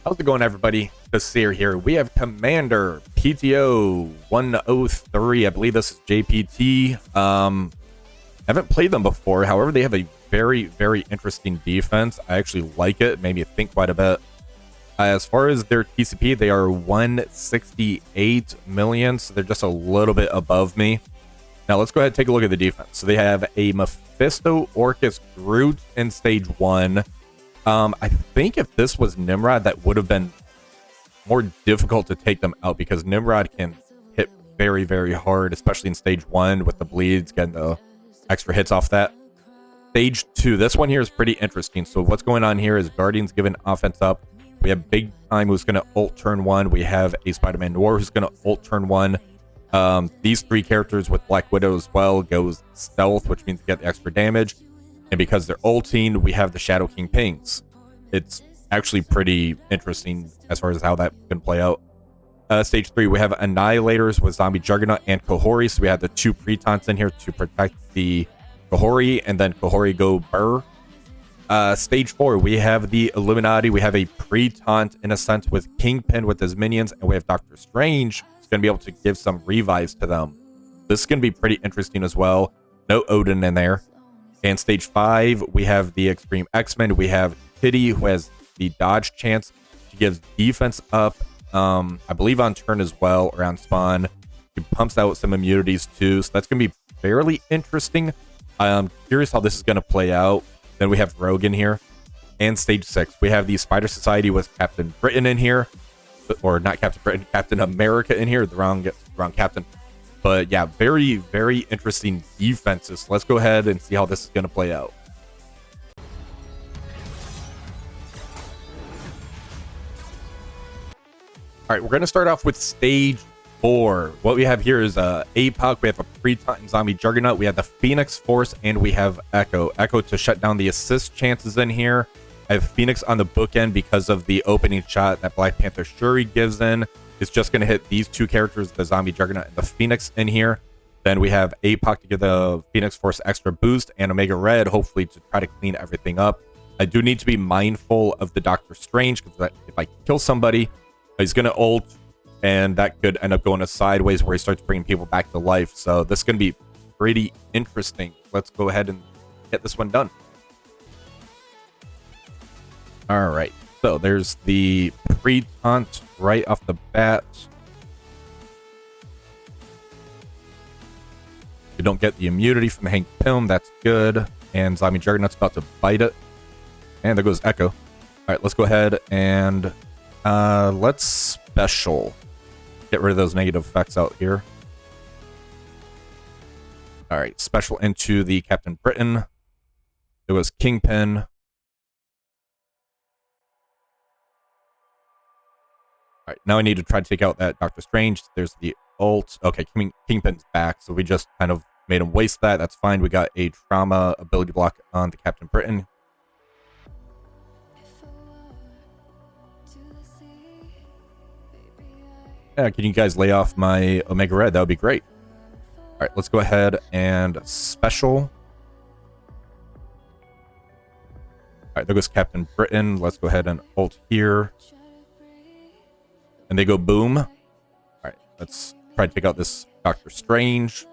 How's it going, everybody? The Seer here. We have Commander PTO 103. I believe this is JPT. Haven't played them before. However, they have a very interesting defense. I actually like it. Made me think quite a bit. As far as their TCP, they are 168 million, so they're just a little bit above me. Now let's go ahead and take a look at the defense. So they have a Mephisto, Orchis, Groot in stage 1. I think if this was Nimrod, that would have been more difficult to take them out because Nimrod can hit very hard, especially in stage 1 with the bleeds, getting the extra hits off that. Stage 2, this one here is pretty interesting. So what's going on here is Guardian's giving offense up. We have Big Time who's going to ult turn 1. We have a Spider-Man Noir who's going to ult turn 1. These three characters with Black Widow as well goes stealth, which means get the extra damage. And because they're ulting, we have the Shadow King pings. It's actually pretty interesting as far as how that can play out. Stage 3, we have Annihilators with Zombie Juggernaut and Kahhori. So we have the two Pretons in here to protect the Kahhori, and then Kahhori go burr. Stage 4, we have the Illuminati. We have a Preton in a sense with Kingpin with his minions, and we have Doctor Strange who's going to be able to give some revives to them. This is going to be pretty interesting as well. No Odin in there. And stage 5, we have the X-Treme X-Men. We have Kitty, who has the dodge chance. She gives defense up, I believe on turn as well, or on spawn. She pumps out some immunities too, so that's going to be fairly interesting. I'm curious how this is going to play out. Then we have Rogue in here. And stage 6, we have the Spider Society with Captain Britain in here. Or not Captain Britain, Captain America in here. The wrong captain. But yeah, very interesting defenses. Let's go ahead and see how this is going to play out. All right, we're going to start off with stage 4. What we have here is APOC. We have a Pre-Titan Zombie Juggernaut. We have the Phoenix Force, and we have Echo. Echo to shut down the assist chances in here. I have Phoenix on the bookend because of the opening shot that Black Panther Shuri gives in. It's just going to hit these two characters, the Zombie Juggernaut and the Phoenix in here. Then we have APOC to give the Phoenix Force extra boost, and Omega Red, hopefully, to try to clean everything up. I do need to be mindful of the Doctor Strange, because if I kill somebody, he's going to ult, and that could end up going sideways where he starts bringing people back to life. So this is going to be pretty interesting. Let's go ahead and get this one done. All right. So there's the pre-taunt right off the bat. We don't get the immunity from Hank Pym. That's good. And Zombie Juggernaut's about to bite it. And there goes Echo. All right, let's go ahead and let's special. Get rid of those negative effects out here. All right, special into the Captain Britain. It was Kingpin. All right, now I need to try to take out that Doctor Strange. There's the ult. Okay, Kingpin's back, so we just kind of made him waste that. That's fine. We got a trauma ability block on the Captain Britain. Yeah, can you guys lay off my Omega Red? That would be great. All right, let's go ahead and special. All right, there goes Captain Britain. Let's go ahead and ult here. And they go boom. All right, let's try to take out this Doctor Strange.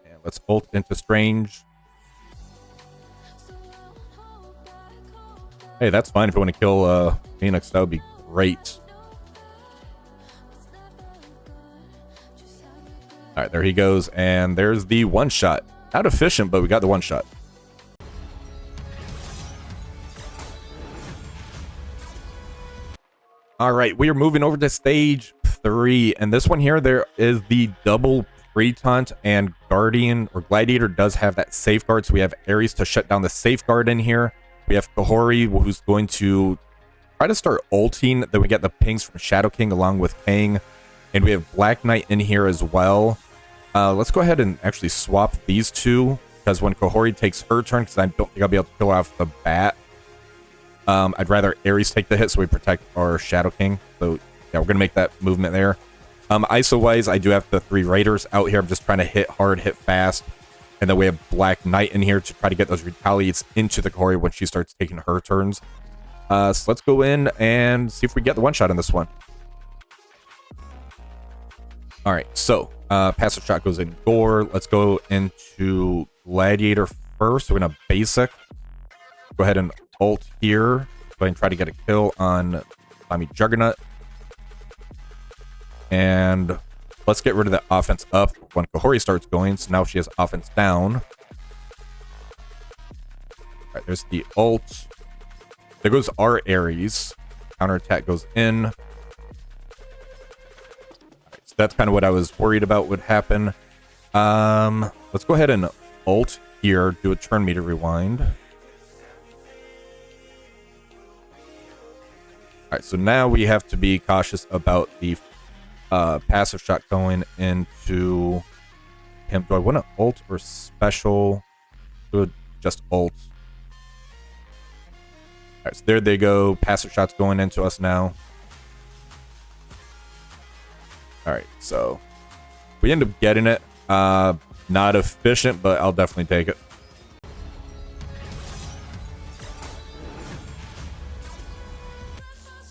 And let's ult into Strange. Hey, that's fine if you want to kill Phoenix. That would be great. All right, there he goes. And there's the one shot. Not efficient, but we got the one shot. All right, we are moving over to stage 3, and this one here, there is the double Pre-Taunt, and Guardian or Gladiator does have that safeguard, so we have Ares to shut down the safeguard in here. We have Kahhori, who's going to try to start ulting. Then we get the pings from Shadow King along with Kang, and we have Black Knight in here as well. Let's go ahead and actually swap these two, because when Kahhori takes her turn, because I don't think I'll be able to kill her off the bat, I'd rather Ares take the hit so we protect our Shadow King. So yeah, we're going to make that movement there. ISO-wise, I do have the 3 Raiders out here. I'm just trying to hit hard, hit fast. And then we have Black Knight in here to try to get those retaliates into the Kahhori when she starts taking her turns. So let's go in and see if we get the one-shot on this one. All right, so passive shot goes in Gore. Let's go into Gladiator first. We're going to basic. Go ahead and ult here. Go ahead and try to get a kill on Juggernaut. And let's get rid of that offense up when Kahhori starts going. So now she has offense down. All right, there's the ult. There goes our Ares. Counterattack goes in. All right, so that's kind of what I was worried about would happen. Let's go ahead and ult here. Do a turn meter rewind. All right, so now we have to be cautious about the passive shot going into him. Do I want to ult or special? Do it just ult. Alright, so there they go. Passive shots going into us now. Alright, so we end up getting it. Not efficient, but I'll definitely take it.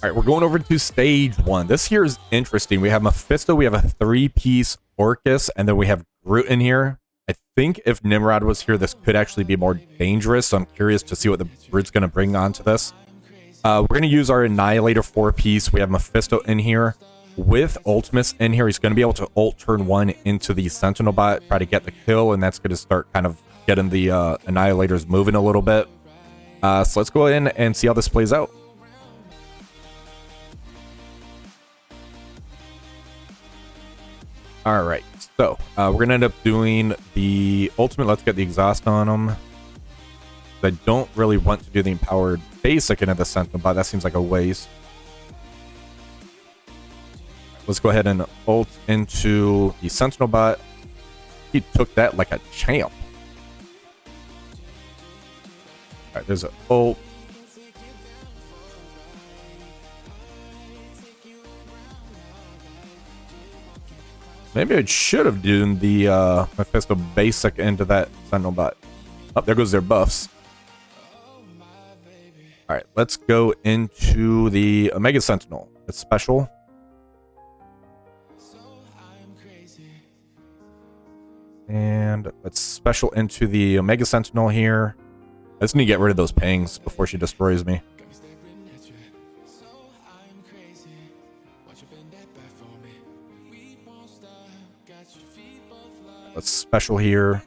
All right, we're going over to stage 1. This here is interesting. We have Mephisto, we have a 3-piece Orchis, and then we have Groot in here. I think if Nimrod was here, this could actually be more dangerous, so I'm curious to see what the Groot's going to bring onto this. We're going to use our Annihilator 4-piece. We have Mephisto in here. With Ultimus in here, he's going to be able to ult turn 1 into the Sentinel bot, try to get the kill, and that's going to start kind of getting the Annihilators moving a little bit. So let's go in and see how this plays out. All right, so we're going to end up doing the ultimate. Let's get the exhaust on them. I don't really want to do the empowered basic into the Sentinel bot. That seems like a waste. Let's go ahead and ult into the Sentinel bot. He took that like a champ. All right, there's an ult. Maybe I should have done the Mephisto basic into that Sentinel bot. Oh, there goes their buffs. All right, let's go into the Omega Sentinel. It's special. And let's special into the Omega Sentinel here. I just need to get rid of those pangs before she destroys me. Let's special here.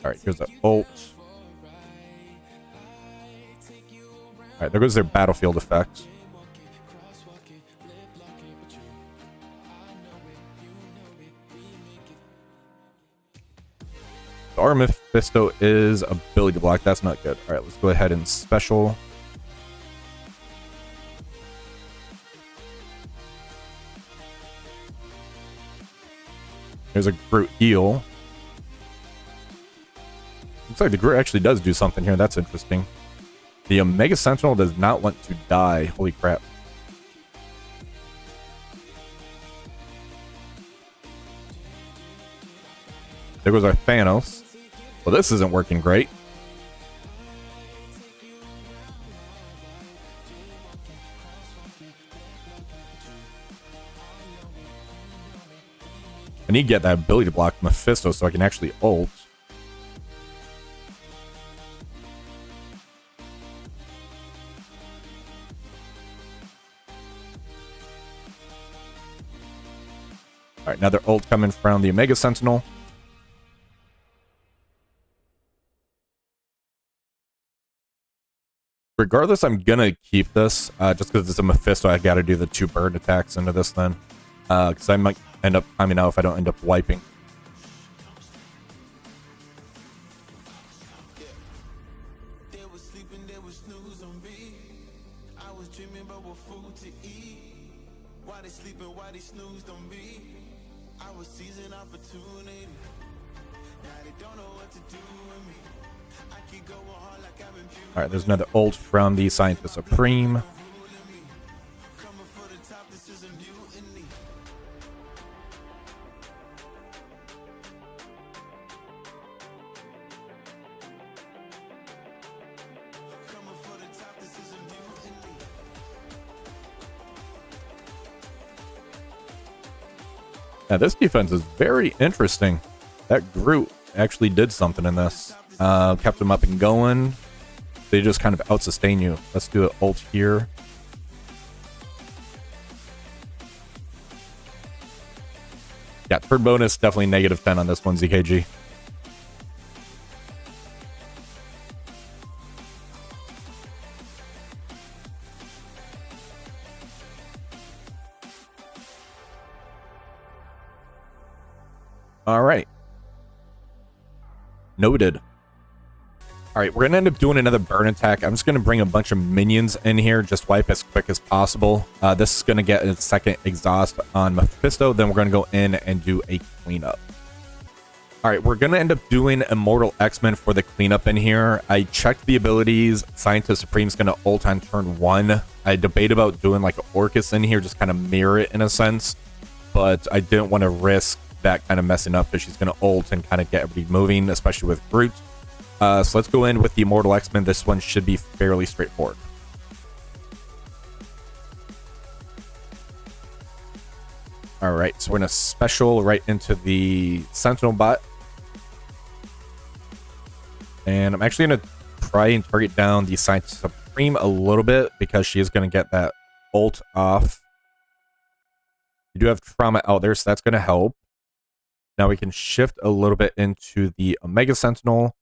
Alright, here's the ult. Alright, there goes their battlefield effect. Our Mephisto is ability block. That's not good. Alright, let's go ahead and special. There's a Groot heal. Looks like the Groot actually does do something here. That's interesting. The Omega Sentinel does not want to die. Holy crap. There goes our Thanos. Well, this isn't working great. I need to get that ability to block Mephisto so I can actually ult. Alright, another ult coming from the Omega Sentinel. Regardless, I'm gonna keep this, just because it's a Mephisto. I gotta do the 2 burn attacks into this then. Because I might end up timing out if I don't end up wiping. Alright, there's another ult from the Scientist Supreme. Yeah, this defense is very interesting. That Groot actually did something in this. Kept him up and going. They just kind of out-sustain you. Let's do an ult here. Yeah, turn bonus, definitely -10 on this one, ZKG. All right. Noted. All right, we're going to end up doing another burn attack. I'm just going to bring a bunch of minions in here, just wipe as quick as possible. This is going to get a second exhaust on Mephisto. Then we're going to go in and do a cleanup. All right, we're going to end up doing Immortal X-Men for the cleanup in here. I checked the abilities. Scientist Supreme's going to ult on turn 1. I debate about doing like an Orchis in here, just kind of mirror it in a sense. But I didn't want to risk that kind of messing up because she's going to ult and kind of get everybody moving, especially with Groot. So let's go in with the Immortal X-Men. This one should be fairly straightforward. All right, so we're going to special right into the Sentinel bot. And I'm actually going to try and target down the Scientist Supreme a little bit because she is going to get that ult off. You do have trauma out there, so that's going to help. Now we can shift a little bit into the Omega Sentinel.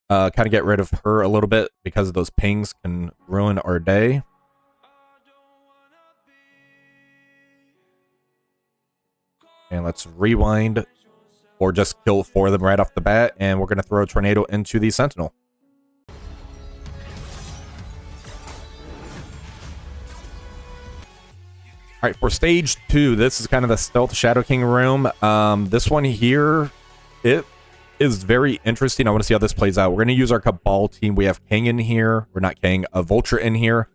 Kind of get rid of her a little bit because those pings can ruin our day. And let's rewind or just kill 4 of them right off the bat. And we're going to throw a tornado into the Sentinel. All right, for stage 2, this is kind of the Stealth Shadow King room. This one here, it is very interesting. I want to see how this plays out. We're going to use our Cabal team. We have Kang in here. We're not Kang, a Vulture in here.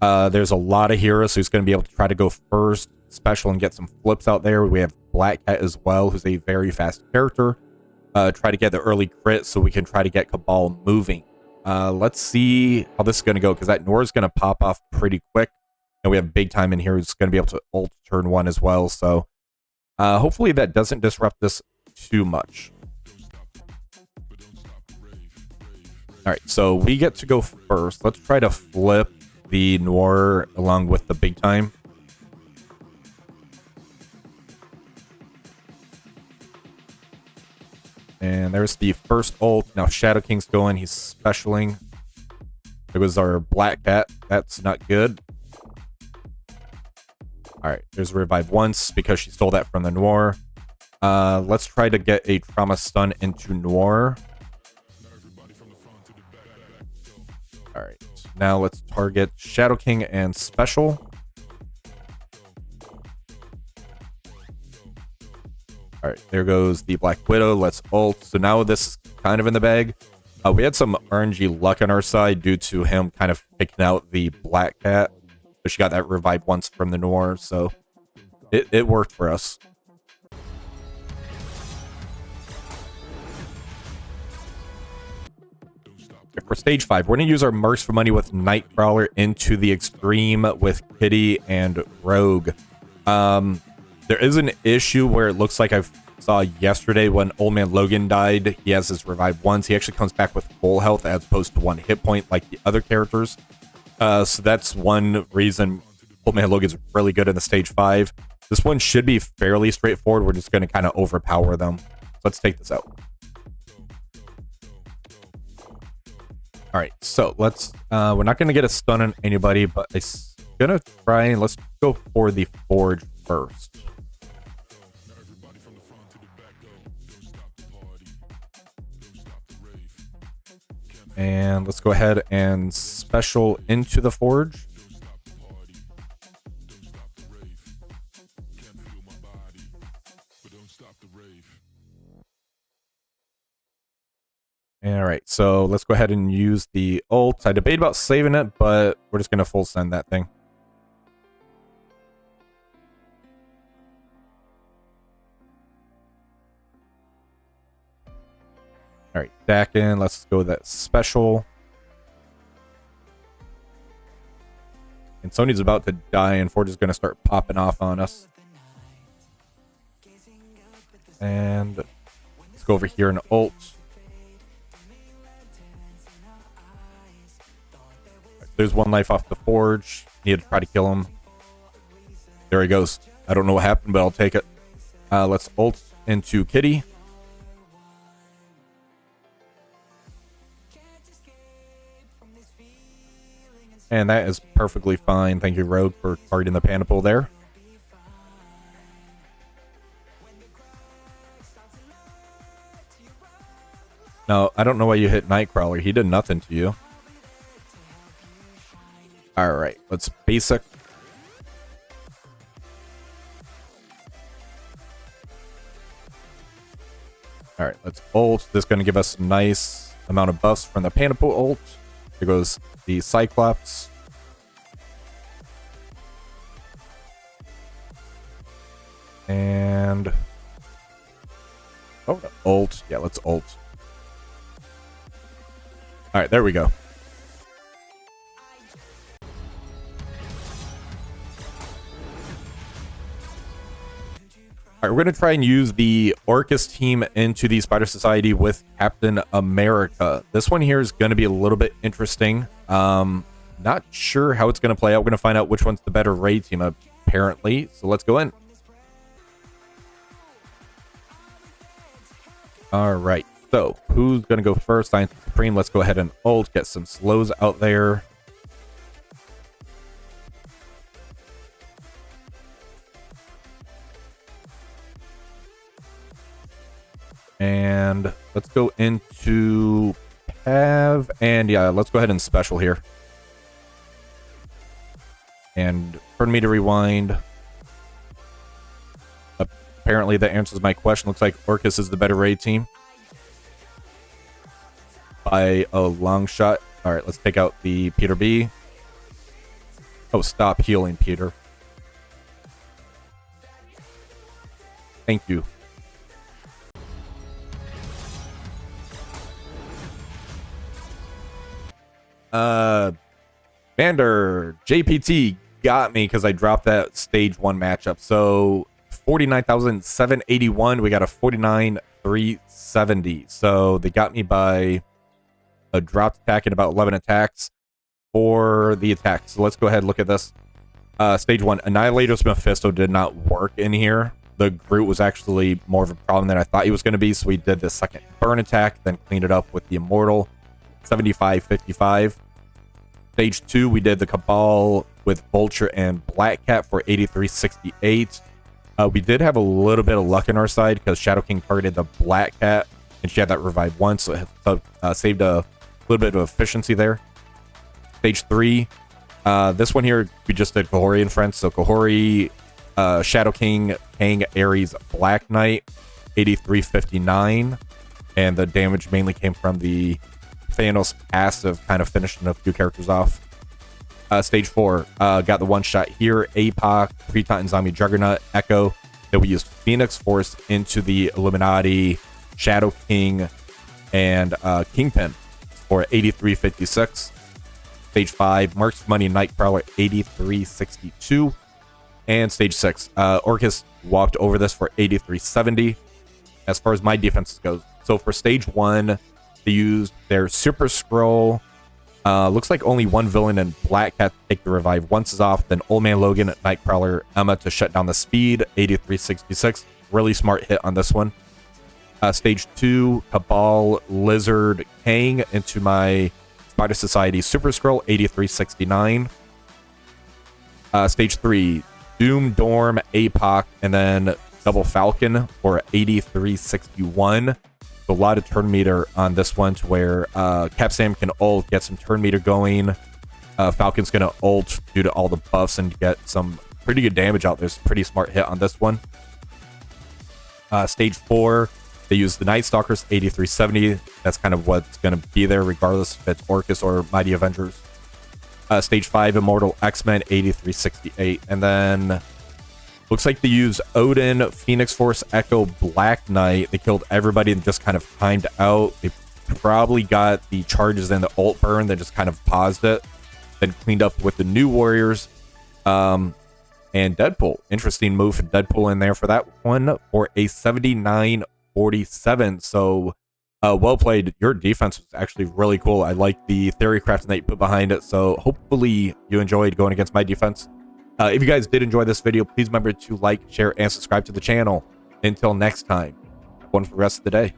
There's a lot of heroes, so he's going to be able to try to go first, special, and get some flips out there. We have Black Cat as well, who's a very fast character. Try to get the early crit so we can try to get Cabal moving. Let's see how this is going to go, because that Noir is going to pop off pretty quick. And we have Big Time in here who's going to be able to ult turn 1 as well. So hopefully that doesn't disrupt this too much. All right, so we get to go first. Let's try to flip the Noir along with the Big Time. And there's the first ult. Now Shadow King's going. He's specialing. There was our Black Cat. That's not good. All right, there's a revive once because she stole that from the Noir. Let's try to get a trauma stun into Noir. All right, now let's target Shadow King and special. All right, there goes the Black Widow. Let's ult. So now this is kind of in the bag. We had some RNG luck on our side due to him kind of picking out the Black Cat. So she got that revive once from the Noir, so it worked for us. For stage 5, we're going to use our Mercs for money with Nightcrawler into the X-Treme with Kitty and Rogue. There is an issue where it looks like I saw yesterday when Old Man Logan died. He has his revive once. He actually comes back with full health as opposed to 1 hit point like the other characters. So that's one reason Old Man Logan's really good in the stage 5. This one should be fairly straightforward. We're just going to kind of overpower them. So let's take this out. All right, so let's, we're not going to get a stun on anybody, but I'm going to try and let's go for the Forge first. And let's go ahead and special into the Forge. All right, so let's go ahead and use the ult. I debate about saving it, but we're just going to full send that thing. All right, back in. Let's go with that special. And Sony's about to die, and Forge is going to start popping off on us. And let's go over here and ult. There's one life off the forge. Need to try to kill him. There he goes. I don't know what happened, but I'll take it. Let's ult into Kitty. And that is perfectly fine. Thank you, Rogue, for targeting the panda pool there. No, I don't know why you hit Nightcrawler. He did nothing to you. Alright, let's basic. Alright, let's ult. This is going to give us a nice amount of buffs from the panda pool ult. There goes the Cyclops. And... oh, ult. Yeah, let's ult. Alright, there we go. Alright, we're going to try and use the Orchis team into the Spider Society with Captain America. This one here is going to be a little bit interesting. Not sure how it's going to play out. We're going to find out which one's the better raid team, apparently. So let's go in. Alright, so who's going to go first? Science Supreme. Let's go ahead and ult, get some slows out there. And let's go into Pav. And yeah, let's go ahead and special here. And for me to rewind. Apparently that answers my question. Looks like Orchis is the better raid team. By a long shot. Alright, let's take out the Peter B. Oh, stop healing, Peter. Thank you. Vander, JPT got me because I dropped that stage 1 matchup. So 49,781. We got a 49,370. So they got me by a dropped attack and about 11 attacks for the attack. So let's go ahead and look at this. Stage 1, Annihilators Mephisto did not work in here. The Groot was actually more of a problem than I thought he was going to be. So we did the second burn attack, then cleaned it up with the Immortal. 75-55. Stage 2, we did the Cabal with Vulture and Black Cat for 83-68. We did have a little bit of luck in our side because Shadow King targeted the Black Cat and she had that revive once, so it saved a little bit of efficiency there. Stage 3, this one here, we just did Kahhori and friends. So Kahhori, Shadow King, Kang, Ares, Black Knight, 83-59. And the damage mainly came from the Thanos passive, kind of finishing a few characters off. Stage 4, got the one shot here. APOC, Pre-Titan Zombie Juggernaut, Echo. Then we used Phoenix Force into the Illuminati, Shadow King, and Kingpin for 83-56. Stage 5, Mercs Money Nightcrawler, 83-62. And Stage 6, Orchis walked over this for 83-70. As far as my defense goes, so for Stage 1, they used their Super Scroll. Looks like only one villain and Black Cat to take the revive once is off. Then Old Man Logan, Nightcrawler, Emma to shut down the speed. 83-66. Really smart hit on this one. Stage 2, Cabal, Lizard, Kang into my Spider Society Super Scroll. 83-69. Stage 3, Doom, Dorm, APOC, and then Double Falcon for 83-61. A lot of turn meter on this one to where Cap Sam can ult, get some turn meter going. Falcon's going to ult due to all the buffs and get some pretty good damage out there. It's a pretty smart hit on this one. Stage 4, they use the Night Stalkers, 83-70. That's kind of what's going to be there regardless if it's Orchis or Mighty Avengers. Stage 5, Immortal X-Men, 83-68. And then looks like they use Odin, Phoenix Force, Echo, Black Knight. They killed everybody and just kind of timed out. They probably got the charges and the ult burn. They just kind of paused it. Then cleaned up with the New Warriors. And And Deadpool. Interesting move for Deadpool in there for that one for a 79-47. So well played. Your defense was actually really cool. I like the theory crafting that you put behind it. So hopefully you enjoyed going against my defense. If you guys did enjoy this video, please remember to like, share, and subscribe to the channel. Until next time, have one for the rest of the day.